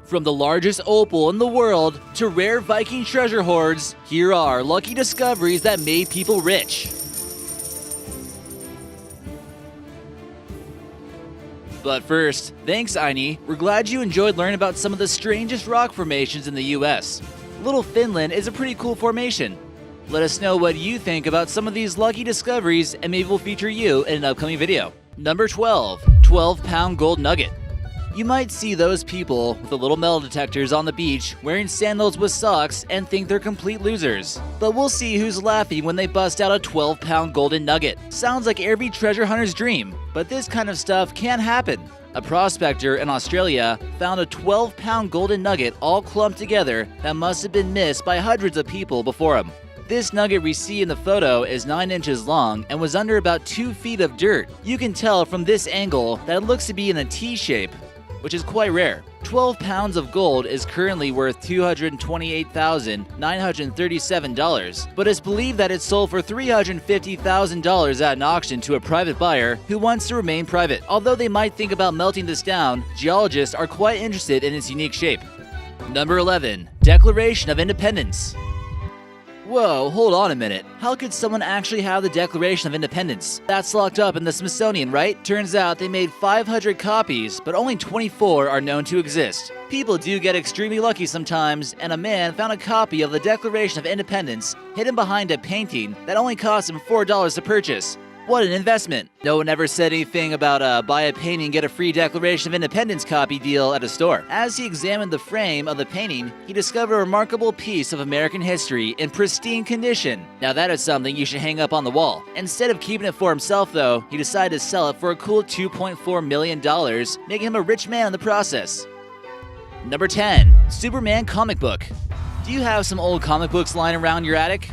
From the largest opal in the world to rare Viking treasure hoards, here are lucky discoveries that made people rich. But first, thanks Aini, we're glad you enjoyed learning about some of the strangest rock formations in the US. Little Finland is a pretty cool formation. Let us know what you think about some of these lucky discoveries and maybe we'll feature you in an upcoming video. Number 12. 12-pound gold nugget. You might see those people with the little metal detectors on the beach wearing sandals with socks and think they're complete losers. But we'll see who's laughing when they bust out a 12-pound golden nugget. Sounds like every treasure hunter's dream, but this kind of stuff can happen. A prospector in Australia found a 12-pound golden nugget all clumped together that must have been missed by hundreds of people before him. This nugget we see in the photo is 9 inches long and was under about 2 feet of dirt. You can tell from this angle that it looks to be in a T shape, which is quite rare. 12 pounds of gold is currently worth $228,937, but it's believed that it sold for $350,000 at an auction to a private buyer who wants to remain private. Although they might think about melting this down, geologists are quite interested in its unique shape. Number 11. Declaration of Independence. Whoa, hold on a minute. How could someone actually have the Declaration of Independence? That's locked up in the Smithsonian, right? Turns out they made 500 copies, but only 24 are known to exist. People do get extremely lucky sometimes, and a man found a copy of the Declaration of Independence hidden behind a painting that only cost him $4 to purchase. What an investment. No one ever said anything about buy a painting, get a free Declaration of Independence copy deal at a store. As he examined the frame of the painting, he discovered a remarkable piece of American history in pristine condition. Now that is something you should hang up on the wall. Instead of keeping it for himself though, he decided to sell it for a cool $2.4 million, making him a rich man in the process. Number 10. Superman comic book. Do you have some old comic books lying around your attic?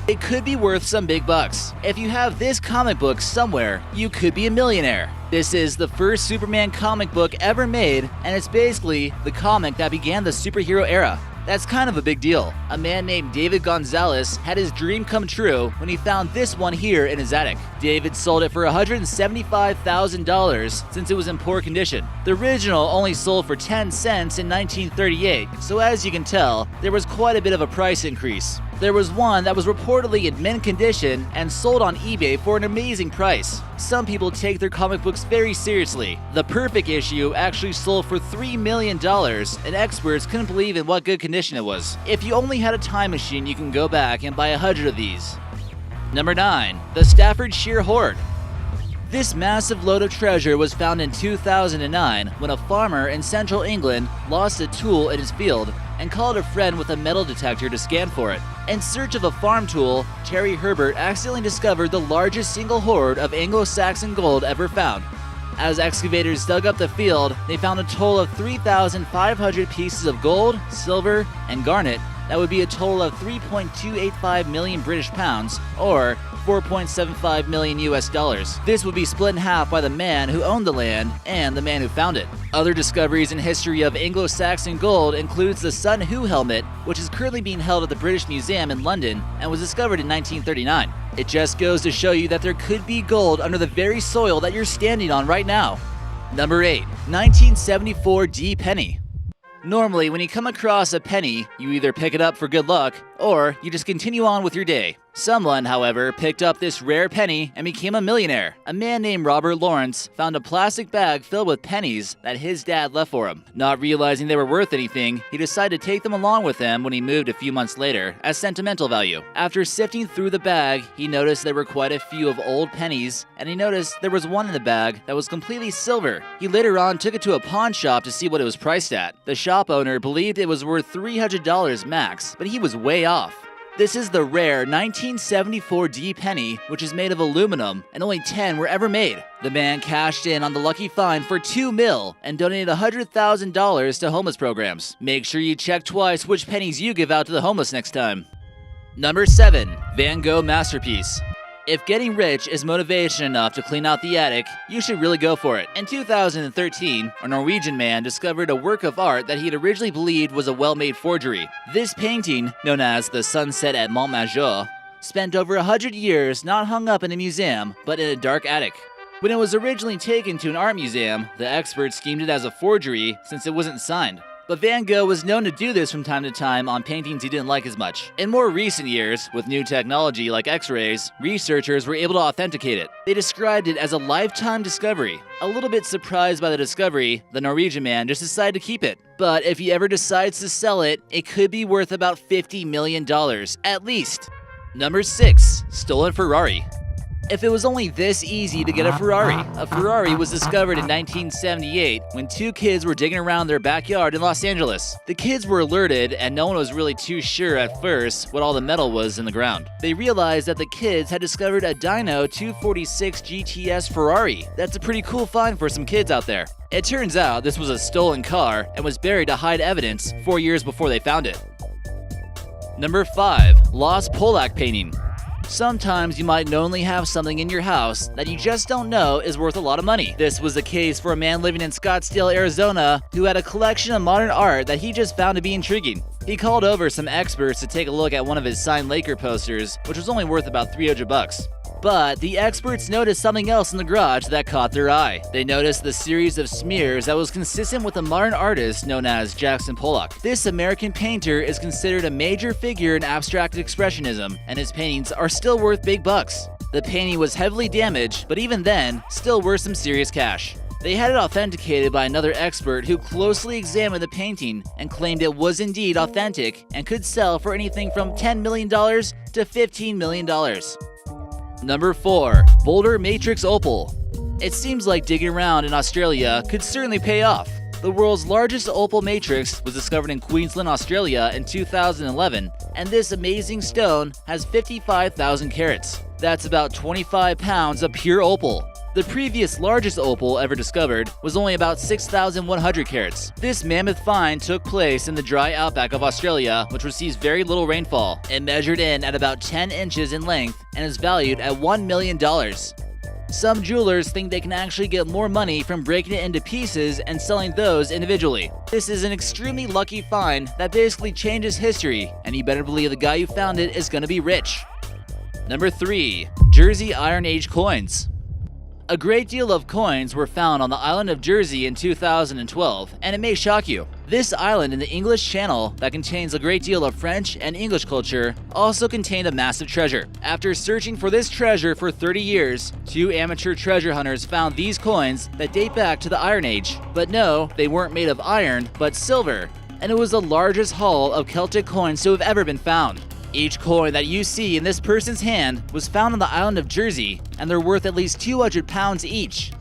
It could be worth some big bucks. If you have this comic book somewhere, you could be a millionaire. This is the first Superman comic book ever made, and it's basically the comic that began the superhero era. That's kind of a big deal. A man named David Gonzalez had his dream come true when he found this one here in his attic. David sold it for $175,000 since it was in poor condition. The original only sold for 10 cents in 1938, so as you can tell, there was quite a bit of a price increase. There was one that was reportedly in mint condition and sold on eBay for an amazing price. Some people take their comic books very seriously. The Perfect issue actually sold for $3 million, and experts couldn't believe in what good condition it was. If you only had a time machine, you can go back and buy 100 of these. Number 9. The Staffordshire Hoard. This massive load of treasure was found in 2009 when a farmer in central England lost a tool in his field and called a friend with a metal detector to scan for it. In search of a farm tool, Terry Herbert accidentally discovered the largest single hoard of Anglo-Saxon gold ever found. As excavators dug up the field, they found a total of 3,500 pieces of gold, silver, and garnet. That would be a total of 3.285 million British pounds, or $4.75 million US dollars. This would be split in half by the man who owned the land and the man who found it. Other discoveries in history of Anglo-Saxon gold includes the Sun Hu helmet, which is currently being held at the British Museum in London and was discovered in 1939. It just goes to show you that there could be gold under the very soil that you're standing on right now. Number 8. 1974 D penny. Normally, when you come across a penny, you either pick it up for good luck, or you just continue on with your day. Someone, however, picked up this rare penny and became a millionaire. A man named Robert Lawrence found a plastic bag filled with pennies that his dad left for him. Not realizing they were worth anything, he decided to take them along with him when he moved a few months later as sentimental value. After sifting through the bag, he noticed there were quite a few of old pennies, and he noticed there was one in the bag that was completely silver. He later on took it to a pawn shop to see what it was priced at. The shop owner believed it was worth $300 max, but he was way off. This is the rare 1974 D penny, which is made of aluminum, and only 10 were ever made. The man cashed in on the lucky find for $2 million and donated $100,000 to homeless programs. Make sure you check twice which pennies you give out to the homeless next time. Number 7. Van Gogh masterpiece. If getting rich is motivation enough to clean out the attic, you should really go for it. In 2013, a Norwegian man discovered a work of art that he had originally believed was a well-made forgery. This painting, known as The Sunset at Montmajour, spent over 100 years not hung up in a museum, but in a dark attic. When it was originally taken to an art museum, the experts schemed it as a forgery since it wasn't signed. But Van Gogh was known to do this from time to time on paintings he didn't like as much. In more recent years, with new technology like X-rays, researchers were able to authenticate it. They described it as a lifetime discovery. A little bit surprised by the discovery, the Norwegian man just decided to keep it. But if he ever decides to sell it, it could be worth about $50 million, at least. Number 6. Stolen Ferrari. If it was only this easy to get a Ferrari was discovered in 1978 when two kids were digging around their backyard in Los Angeles. The kids were alerted, and no one was really too sure at first what all the metal was in the ground. They realized that the kids had discovered a Dyno 246 GTS Ferrari. That's a pretty cool find for some kids out there. It turns out this was a stolen car and was buried to hide evidence 4 years before they found it. Number 5. Lost Polak Painting. Sometimes you might knowingly have something in your house that you just don't know is worth a lot of money. This was the case for a man living in Scottsdale, Arizona, who had a collection of modern art that he just found to be intriguing. He called over some experts to take a look at one of his signed Laker posters, which was only worth about $300. But the experts noticed something else in the garage that caught their eye. They noticed the series of smears that was consistent with a modern artist known as Jackson Pollock. This American painter is considered a major figure in abstract expressionism, and his paintings are still worth big bucks. The painting was heavily damaged, but even then, still worth some serious cash. They had it authenticated by another expert who closely examined the painting and claimed it was indeed authentic and could sell for anything from $10 million to $15 million. Number 4. Boulder Matrix Opal. It seems like digging around in Australia could certainly pay off. The world's largest opal matrix was discovered in Queensland, Australia in 2011, and this amazing stone has 55,000 carats. That's about 25 pounds of pure opal. The previous largest opal ever discovered was only about 6,100 carats. This mammoth find took place in the dry outback of Australia, which receives very little rainfall. It measured in at about 10 inches in length and is valued at $1 million. Some jewelers think they can actually get more money from breaking it into pieces and selling those individually. This is an extremely lucky find that basically changes history, and you better believe the guy who found it is going to be rich. Number 3. Jersey Iron Age Coins. A great deal of coins were found on the island of Jersey in 2012, and it may shock you. This island in the English Channel that contains a great deal of French and English culture also contained a massive treasure. After searching for this treasure for 30 years, two amateur treasure hunters found these coins that date back to the Iron Age. But no, they weren't made of iron, but silver, and it was the largest haul of Celtic coins to have ever been found. Each coin that you see in this person's hand was found on the island of Jersey, and they're worth at least 200 pounds each.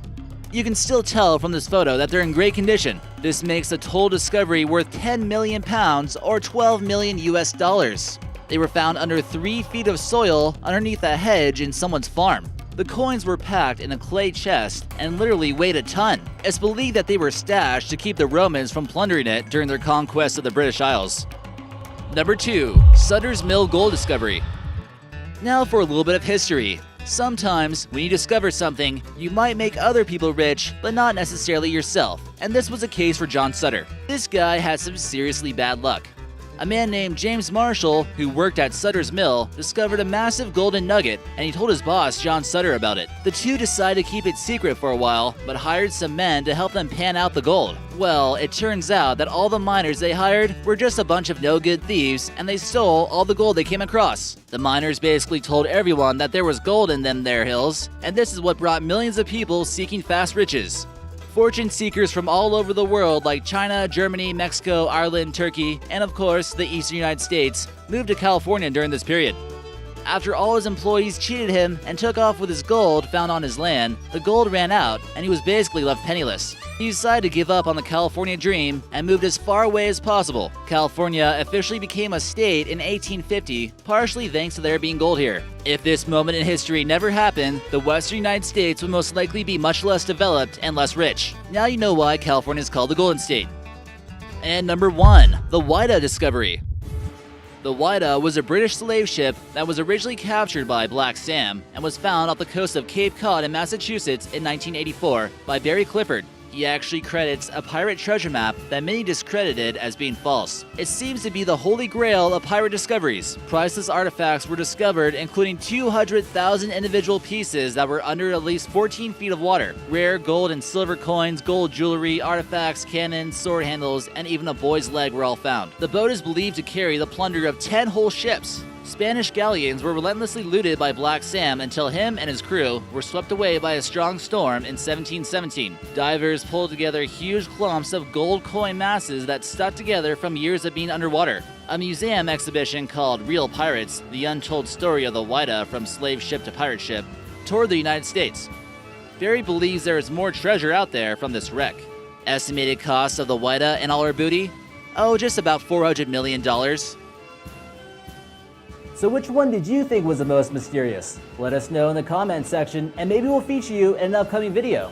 You can still tell from this photo that they're in great condition. This makes the total discovery worth 10 million pounds or 12 million US dollars. They were found under 3 feet of soil underneath a hedge in someone's farm. The coins were packed in a clay chest and literally weighed a ton. It's believed that they were stashed to keep the Romans from plundering it during their conquest of the British Isles. Number 2. Sutter's Mill Gold Discovery. Now for a little bit of history. Sometimes, when you discover something, you might make other people rich, but not necessarily yourself. And this was the case for John Sutter. This guy had some seriously bad luck. A man named James Marshall, who worked at Sutter's Mill, discovered a massive golden nugget, and he told his boss, John Sutter, about it. The two decided to keep it secret for a while, but hired some men to help them pan out the gold. Well, it turns out that all the miners they hired were just a bunch of no-good thieves, and they stole all the gold they came across. The miners basically told everyone that there was gold in them there hills, and this is what brought millions of people seeking fast riches. Fortune seekers from all over the world like China, Germany, Mexico, Ireland, Turkey, and of course the eastern United States moved to California during this period. After all his employees cheated him and took off with his gold found on his land, the gold ran out and he was basically left penniless. He decided to give up on the California dream and moved as far away as possible. California officially became a state in 1850, partially thanks to there being gold here. If this moment in history never happened, the western United States would most likely be much less developed and less rich. Now you know why California is called the Golden State. And number 1, the Whydah discovery. The Whydah was a British slave ship that was originally captured by Black Sam and was found off the coast of Cape Cod in Massachusetts in 1984 by Barry Clifford. He actually credits a pirate treasure map that many discredited as being false. It seems to be the holy grail of pirate discoveries. Priceless artifacts were discovered, including 200,000 individual pieces that were under at least 14 feet of water. Rare gold and silver coins, gold jewelry, artifacts, cannons, sword handles, and even a boy's leg were all found. The boat is believed to carry the plunder of 10 whole ships. Spanish galleons were relentlessly looted by Black Sam until him and his crew were swept away by a strong storm in 1717. Divers pulled together huge clumps of gold coin masses that stuck together from years of being underwater. A museum exhibition called Real Pirates, the untold story of the Whydah from slave ship to pirate ship, toured the United States. Barry believes there is more treasure out there from this wreck. Estimated cost of the Whydah and all her booty? Oh, just about $400 million. So which one did you think was the most mysterious? Let us know in the comments section and maybe we'll feature you in an upcoming video.